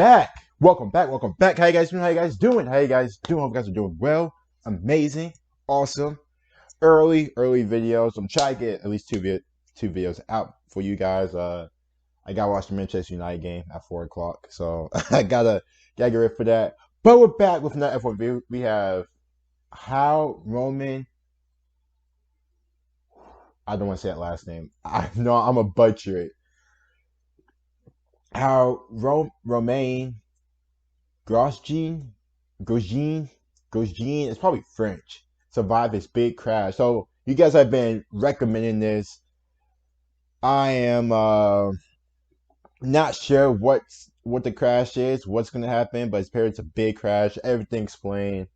back. Welcome back. How you guys doing? Hope you guys are doing well. Amazing. Awesome. Early videos. I'm trying to get at least two videos out for you guys. I gotta watch the Manchester United game at 4 o'clock, so I gotta get ready for that. But we're back with another F1 video. We have how Romain. I don't want to say that last name. I know I'm a butcher it. How Romain Grosjean, it's probably French, survived this big crash. So you guys have been recommending this. I am not sure what the crash is, what's gonna happen, but it's a big crash. Everything explained.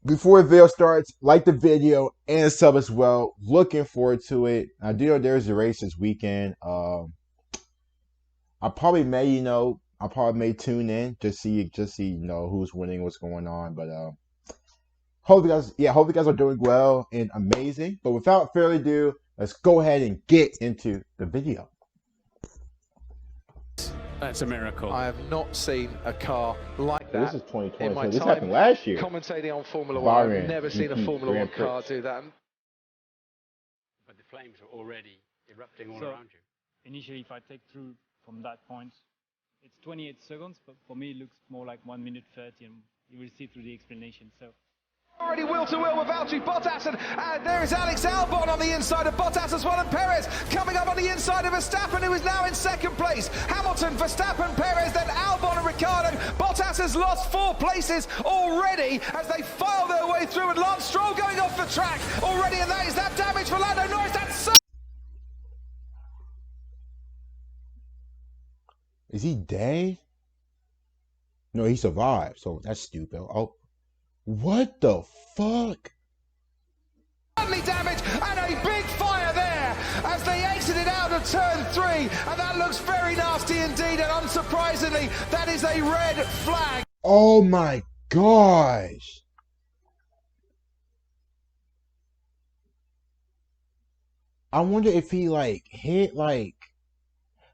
Before the video starts, like the video and sub as well. Looking forward to it. I do know there's a race this weekend. I probably may tune in to see who's winning, what's going on. But hope you guys are doing well and amazing. But without further ado, let's go ahead and get into the video. That's a miracle. I have not seen a car like that. This is 2020. In my So this time happened last year. commentating on Formula One, I've never seen a GP Formula One Grand car Prix. do that. But the flames are already erupting all So, around you. Initially, if I take through from that point, it's 28 seconds, but for me it looks more like 1 minute 30, and you will see through the explanation. So Already wheel to wheel with Valtteri Bottas, and there is Alex Albon on the inside of Bottas as well, and Perez coming up on the inside of Verstappen, who is now in second place. Hamilton, Verstappen, Perez, then Albon and Ricciardo. Bottas has lost 4 places already as they file their way through, and Lance Stroll going off the track already, and that is that damage for Lando Norris. That's so. Is he dead? No, he survived. So that's stupid. Oh, what the fuck? Damage and a big fire there as they exited out of turn 3, and that looks very nasty indeed, and unsurprisingly that is a red flag. Oh my gosh. I wonder if he hit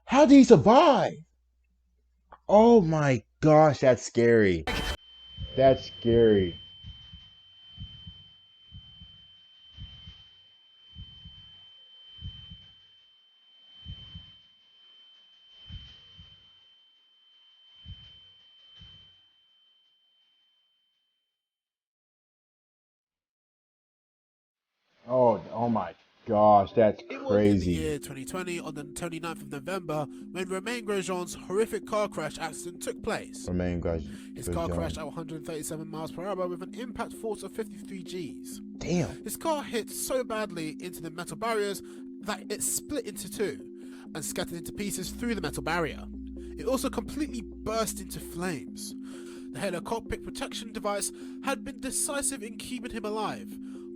how did he survive? Oh my gosh, that's scary. That's scary. Oh my gosh, that's It was in the crazy. year 2020 on the 29th of November when Romain Grosjean's horrific car crash accident took place. Romain Grosjean. His car crashed at 137 miles per hour with an impact force of 53 Gs. Damn. His car hit so badly into the metal barriers that it split into 2 and scattered into pieces through the metal barrier. It also completely burst into flames. The Halo cockpit protection device had been decisive in keeping him alive,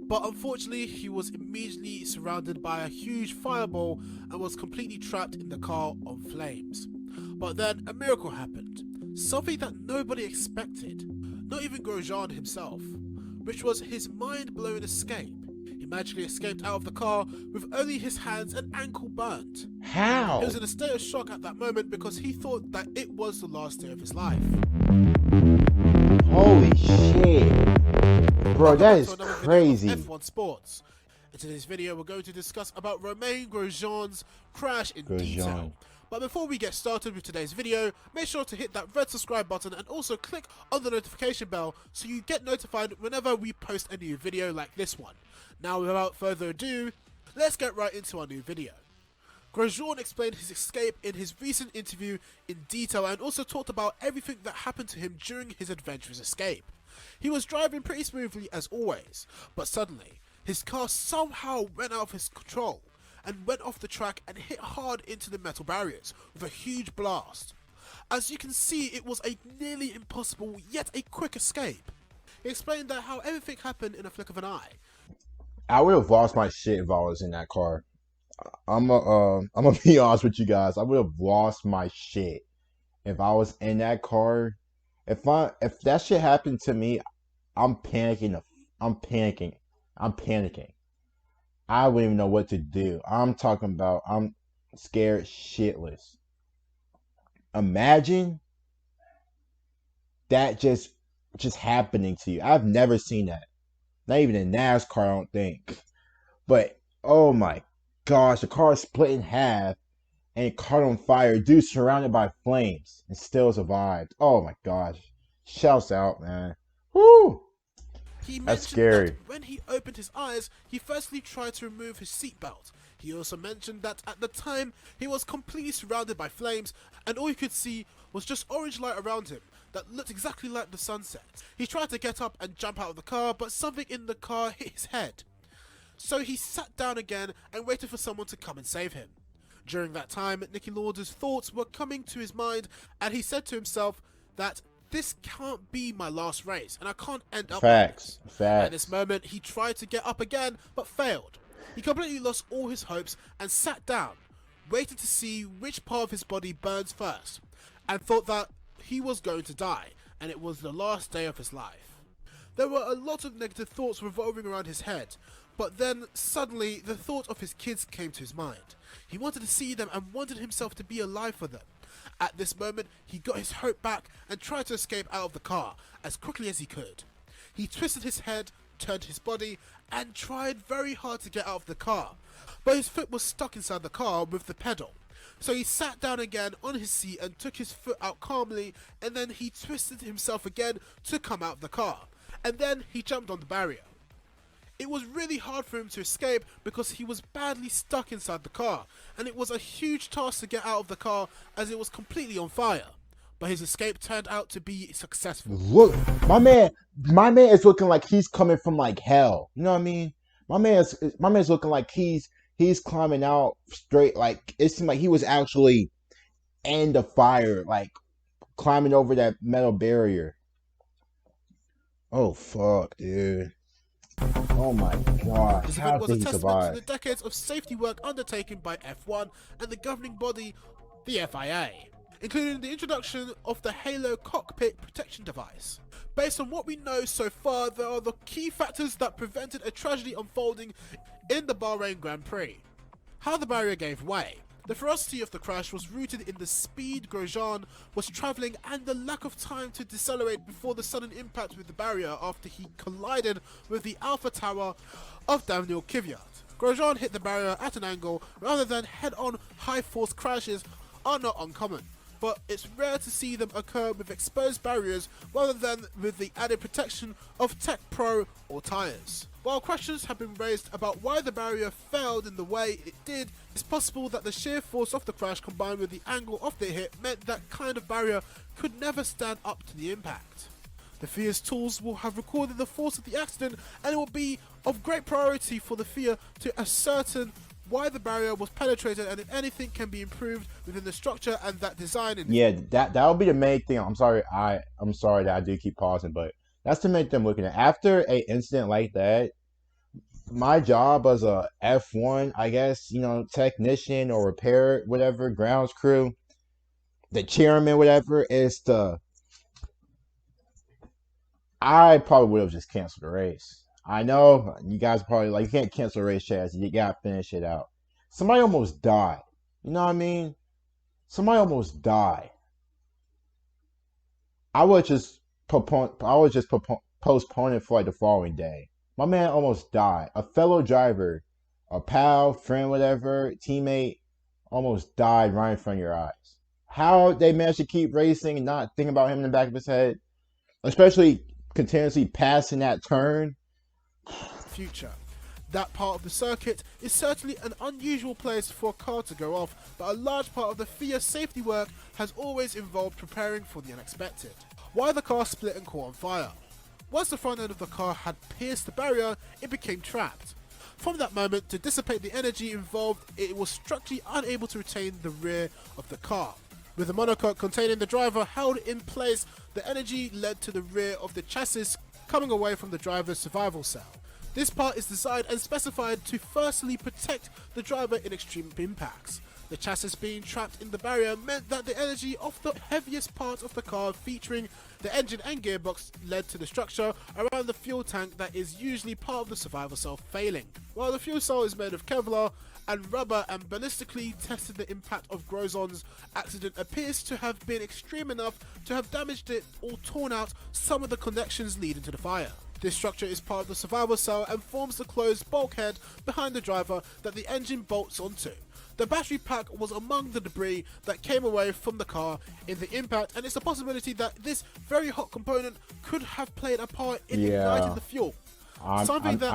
but unfortunately he was immediately surrounded by a huge fireball and was completely trapped in the car on flames. But then a miracle happened, something that nobody expected, not even Grosjean himself, which was his mind-blowing escape. He magically escaped out of the car with only his hands and ankle burnt. How? He was in a state of shock at that moment because he thought that it was the last day of his life. Holy shit. Bro, that is Another video of crazy. F1 Sports. In today's video, we're going to discuss about Romain Grosjean's crash in detail. But before we get started with today's video, make sure to hit that red subscribe button and also click on the notification bell so you get notified whenever we post a new video like this one. Now, without further ado, let's get right into our new video. Grosjean explained his escape in his recent interview in detail and also talked about everything that happened to him during his adventurous escape. He was driving pretty smoothly as always, but suddenly, his car somehow went out of his control and went off the track and hit hard into the metal barriers with a huge blast. As you can see, it was a nearly impossible yet a quick escape. He explained that how everything happened in a flick of an eye. I would have lost my shit if I was in that car. I'm gonna be honest with you guys. I would have lost my shit if I was in that car. If that shit happened to me, I'm panicking. I'm panicking. I wouldn't even know what to do. I'm talking about I'm scared shitless. Imagine that just happening to you. I've never seen that. Not even in NASCAR, I don't think. But oh my gosh, the car split in half and caught on fire. Dude surrounded by flames and still survived. Oh my gosh. Shouts out, man. Woo! That's scary. That when he opened his eyes, he firstly tried to remove his seatbelt. He also mentioned that at the time, he was completely surrounded by flames and all he could see was just orange light around him that looked exactly like the sunset. He tried to get up and jump out of the car, but something in the car hit his head. So he sat down again and waited for someone to come and save him. During that time, Nicky Lauda's thoughts were coming to his mind and he said to himself that this can't be my last race and I can't end up Facts. like this. Facts. At this moment, he tried to get up again but failed. He completely lost all his hopes and sat down, waited to see which part of his body burns first, and thought that he was going to die and it was the last day of his life. There were a lot of negative thoughts revolving around his head, but then suddenly the thought of his kids came to his mind. He wanted to see them and wanted himself to be alive for them. At this moment, he got his hope back and tried to escape out of the car as quickly as he could. He twisted his head, turned his body, and tried very hard to get out of the car, but his foot was stuck inside the car with the pedal. So he sat down again on his seat and took his foot out calmly, and then he twisted himself again to come out of the car, and then he jumped on the barrier. It was really hard for him to escape because he was badly stuck inside the car, and it was a huge task to get out of the car as it was completely on fire. But his escape turned out to be successful. Look, my man is looking like he's coming from like hell. You know what I mean? My man's looking like he's climbing out straight. Like it seemed like he was actually in the fire, like climbing over that metal barrier. Oh fuck, dude. Oh my god. This How event was did a he testament survive? to the decades of safety work undertaken by F1 and the governing body, the FIA, including the introduction of the Halo cockpit protection device. Based on what we know so far, there are the key factors that prevented a tragedy unfolding in the Bahrain Grand Prix. How the barrier gave way. The ferocity of the crash was rooted in the speed Grosjean was travelling and the lack of time to decelerate before the sudden impact with the barrier after he collided with the Alpha Tower of Daniel Kvyat. Grosjean hit the barrier at an angle rather than head-on high-force crashes are not uncommon, but it's rare to see them occur with exposed barriers rather than with the added protection of Tech Pro or tyres. While questions have been raised about why the barrier failed in the way it did, it's possible that the sheer force of the crash combined with the angle of the hit meant that kind of barrier could never stand up to the impact. The FIA's tools will have recorded the force of the accident, and it will be of great priority for the FIA to ascertain why the barrier was penetrated and if anything can be improved within the structure and that design. Yeah, that'll be the main thing. I'm sorry that I do keep pausing, but that's the main thing I'm looking at. After an incident like that, my job as a F1, I guess, technician or repair, whatever, grounds crew, the chairman, whatever, is I probably would have just canceled the race. I know you guys probably like, you can't cancel a race, Chaz. You gotta finish it out. Somebody almost died. You know what I mean? Somebody almost died. I would just postpone it for like the following day. My man almost died. A fellow driver, a pal, friend, whatever, teammate, almost died right in front of your eyes. How they managed to keep racing and not think about him in the back of his head, especially continuously passing that turn. Future. That part of the circuit is certainly an unusual place for a car to go off, but a large part of the FIA safety work has always involved preparing for the unexpected. Why the car split and caught on fire? Once the front end of the car had pierced the barrier, it became trapped. From that moment, to dissipate the energy involved, it was structurally unable to retain the rear of the car. With the monocoque containing the driver held in place, the energy led to the rear of the chassis coming away from the driver's survival cell. This part is designed and specified to firstly protect the driver in extreme impacts. The chassis being trapped in the barrier meant that the energy of the heaviest part of the car, featuring the engine and gearbox, led to the structure around the fuel tank that is usually part of the survival cell failing. While the fuel cell is made of Kevlar and rubber and ballistically tested, the impact of Grosjean's accident appears to have been extreme enough to have damaged it or torn out some of the connections leading to the fire. This structure is part of the survival cell and forms the closed bulkhead behind the driver that the engine bolts onto. The battery pack was among the debris that came away from the car in the impact, and it's a possibility that this very hot component could have played a part in igniting the fuel. I'm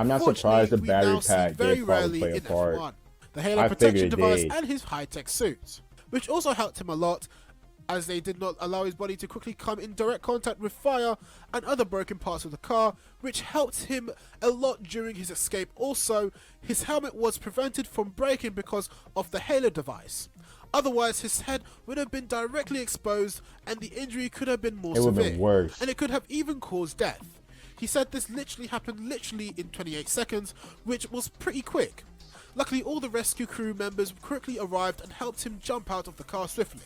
not surprised the battery pack did probably play a part. F1. The halo protection device and his high-tech suits, which also helped him a lot, as they did not allow his body to quickly come in direct contact with fire and other broken parts of the car, which helped him a lot during his escape. Also, his helmet was prevented from breaking because of the halo device. Otherwise, his head would have been directly exposed and the injury could have been more severe, worse. And it could have even caused death. He said this happened in 28 seconds, which was pretty quick. Luckily, all the rescue crew members quickly arrived and helped him jump out of the car swiftly.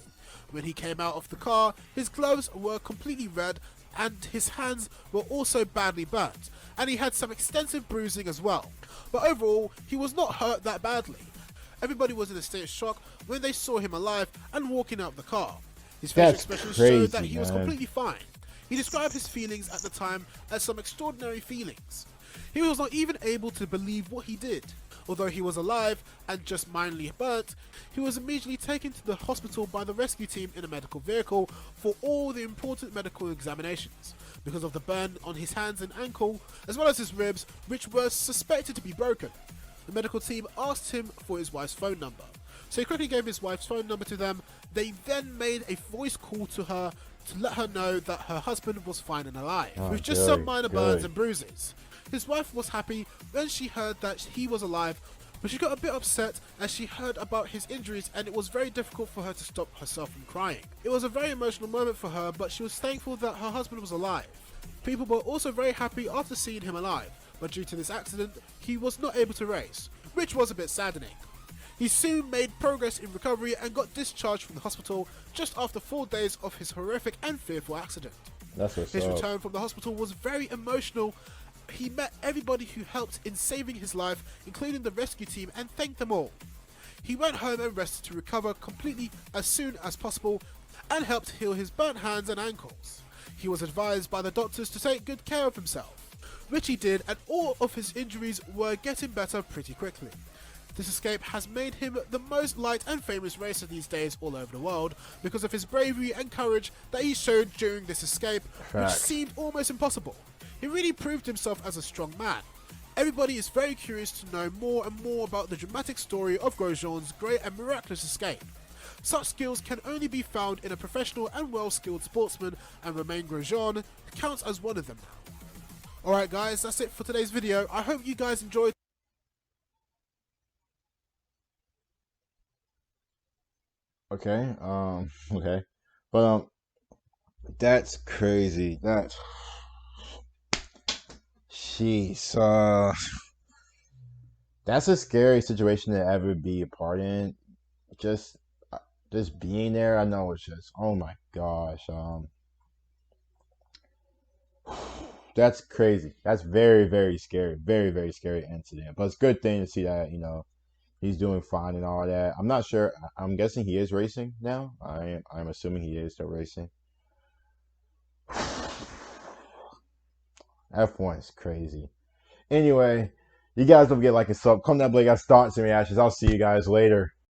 When he came out of the car, his gloves were completely red and his hands were also badly burnt, and he had some extensive bruising as well. But overall, he was not hurt that badly. Everybody was in a state of shock when they saw him alive and walking out of the car. His facial expressions showed that he was completely fine. He described his feelings at the time as some extraordinary feelings. He was not even able to believe what he did. Although he was alive and just mildly burnt, he was immediately taken to the hospital by the rescue team in a medical vehicle for all the important medical examinations because of the burn on his hands and ankle, as well as his ribs, which were suspected to be broken. The medical team asked him for his wife's phone number, so he quickly gave his wife's phone number to them. They then made a voice call to her to let her know that her husband was fine and alive, with just some minor burns and bruises. His wife was happy when she heard that he was alive, but she got a bit upset as she heard about his injuries, and it was very difficult for her to stop herself from crying. It was a very emotional moment for her, but she was thankful that her husband was alive. People were also very happy after seeing him alive, but due to this accident, he was not able to race, which was a bit saddening. He soon made progress in recovery and got discharged from the hospital just after 4 days of his horrific and fearful accident. His return from the hospital was very emotional. He met everybody who helped in saving his life, including the rescue team, and thanked them all. He went home and rested to recover completely as soon as possible and helped heal his burnt hands and ankles. He was advised by the doctors to take good care of himself, which he did, and all of his injuries were getting better pretty quickly. This escape has made him the most liked and famous racer these days all over the world because of his bravery and courage that he showed during this escape, which seemed almost impossible. He really proved himself as a strong man. Everybody is very curious to know more and more about the dramatic story of Grosjean's great and miraculous escape. Such skills can only be found in a professional and well-skilled sportsman, and Romain Grosjean counts as one of them now. Alright guys, that's it for today's video. I hope you guys enjoyed. Okay, okay. But, that's crazy. Jeez, that's a scary situation to ever be a part in. Just being there, I know it's just, oh my gosh, that's crazy. That's very, very scary. Very, very scary incident. But it's a good thing to see that, he's doing fine and all that. I'm not sure. I'm guessing he is racing now. I'm assuming he is still racing. F1 is crazy. Anyway, you guys don't forget to like and sub. Comment down below, guys, thoughts and reactions. I'll see you guys later.